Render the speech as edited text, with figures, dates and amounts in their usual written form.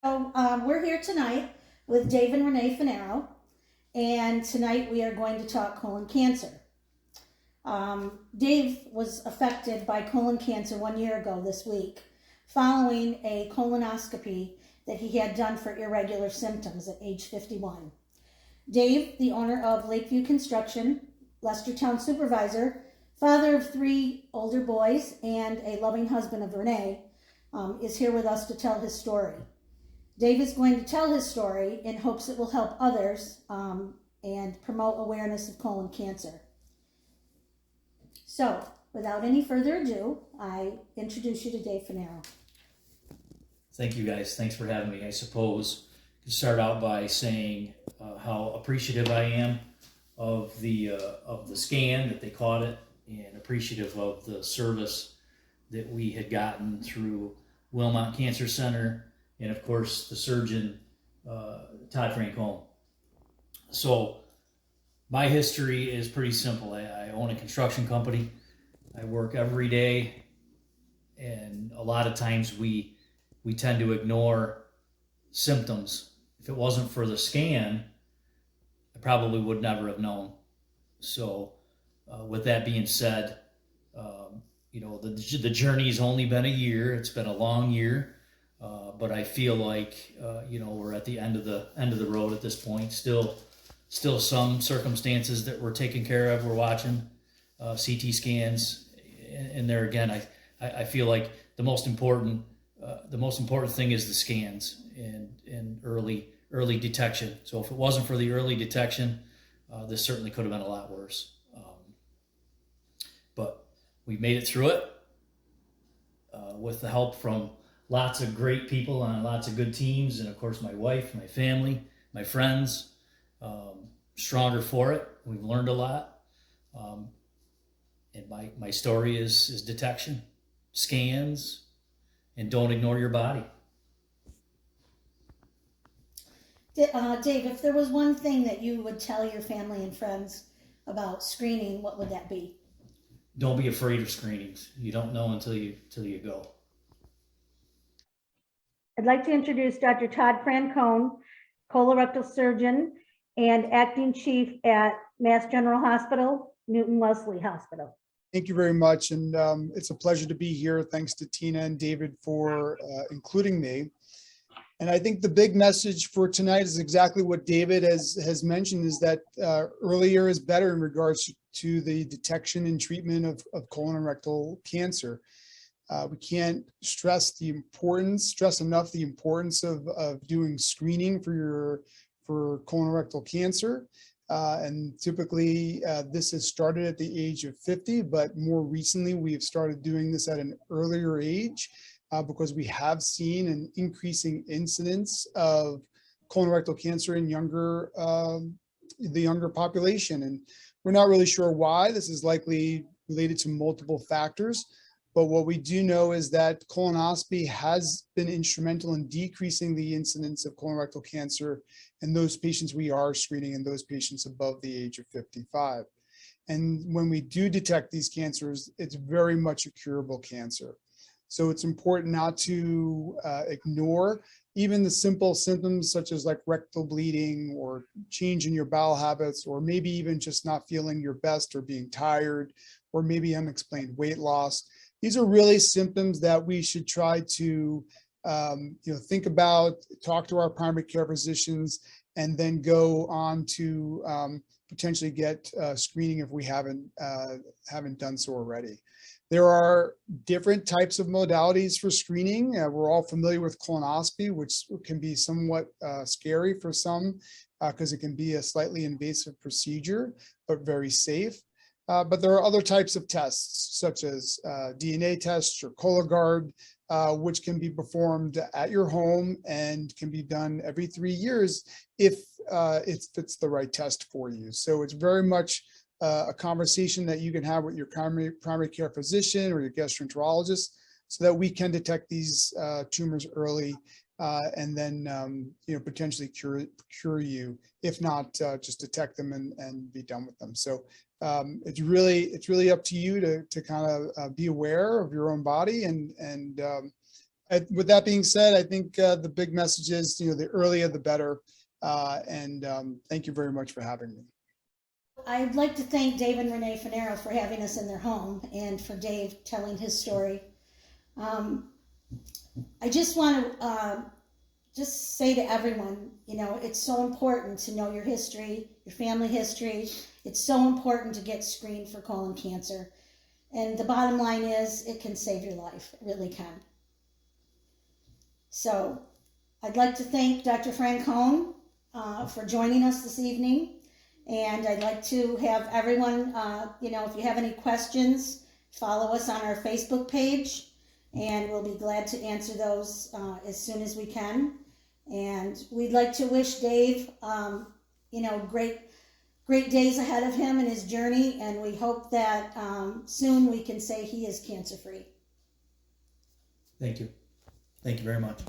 So we're here tonight with Dave and Renee Fanaro, and tonight we are going to talk colon cancer. Dave was affected by colon cancer 1 year ago this week, following a colonoscopy that he had done for irregular symptoms at age 51. Dave, the owner of Lakeview Construction, Lestertown supervisor, father of 3 older boys, and a loving husband of Renee, is here with us to tell his story. Dave is going to tell his story in hopes it will help others and promote awareness of colon cancer. So, without any further ado, I introduce you to Dave Fanaro. Thank you, guys. Thanks for having me. I suppose to start out by saying how appreciative I am of the scan that they caught it, and appreciative of the service that we had gotten through Wilmot Cancer Center, and of course the surgeon, Todd Francone. So my history is pretty simple. I own a construction company. I work every day, and a lot of times we tend to ignore symptoms. If it wasn't for the scan, I probably would never have known. So with that being said, the journey's only been a year. It's been a long year. But I feel like we're at the end of the road at this point. Still some circumstances that we're taking care of. We're watching CT scans, and there again, I feel like the most important thing is the scans and early detection. So if it wasn't for the early detection, this certainly could have been a lot worse. But we made it through it with the help from lots of great people on lots of good teams, and of course my wife, my family, my friends. Stronger for it. We've learned a lot, and my story is detection, scans, and don't ignore your body. Dave, if there was one thing that you would tell your family and friends about screening, what would that be? Don't be afraid of screenings. You don't know until you go. I'd like to introduce Dr. Todd Francone, colorectal surgeon and acting chief at Mass General Hospital, Newton-Wellesley Hospital. Thank you very much, and it's a pleasure to be here. Thanks to Tina and David for including me. And I think the big message for tonight is exactly what David has mentioned, is that earlier is better in regards to the detection and treatment of colon and rectal cancer. We can't stress enough the importance of doing screening for colorectal cancer. And typically this has started at the age of 50, but more recently we've started doing this at an earlier age because we have seen an increasing incidence of colorectal cancer in the younger population. And we're not really sure why. This is likely related to multiple factors. But what we do know is that colonoscopy has been instrumental in decreasing the incidence of colorectal cancer in those patients we are screening, and those patients above the age of 55. And when we do detect these cancers, it's very much a curable cancer. So it's important not to ignore even the simple symptoms such as like rectal bleeding or change in your bowel habits, or maybe even just not feeling your best or being tired, or maybe unexplained weight loss. These are really symptoms that we should try to think about, talk to our primary care physicians, and then go on to potentially get screening if we haven't done so already. There are different types of modalities for screening. We're all familiar with colonoscopy, which can be somewhat scary for some because it can be a slightly invasive procedure, but very safe. But there are other types of tests, such as DNA tests or Cologuard, which can be performed at your home and can be done every 3 years if it's the right test for you. So it's very much a conversation that you can have with your primary care physician or your gastroenterologist, so that we can detect these tumors early and then potentially cure you, if not just detect them and be done with them. So it's really up to you to kind of be aware of your own body and With that being said, I think the big message is, the earlier the better. And thank you very much for having me. I'd like to thank Dave and Renee Fanaro for having us in their home and for Dave telling his story. I just want to just say to everyone, it's so important to know your history, your family history. It's so important to get screened for colon cancer. And the bottom line is it can save your life. It really can. So I'd like to thank Dr. Francone for joining us this evening. And I'd like to have everyone, if you have any questions, follow us on our Facebook page, and we'll be glad to answer those as soon as we can. And we'd like to wish Dave, great days ahead of him in his journey, and we hope that soon we can say he is cancer-free. Thank you. Thank you very much.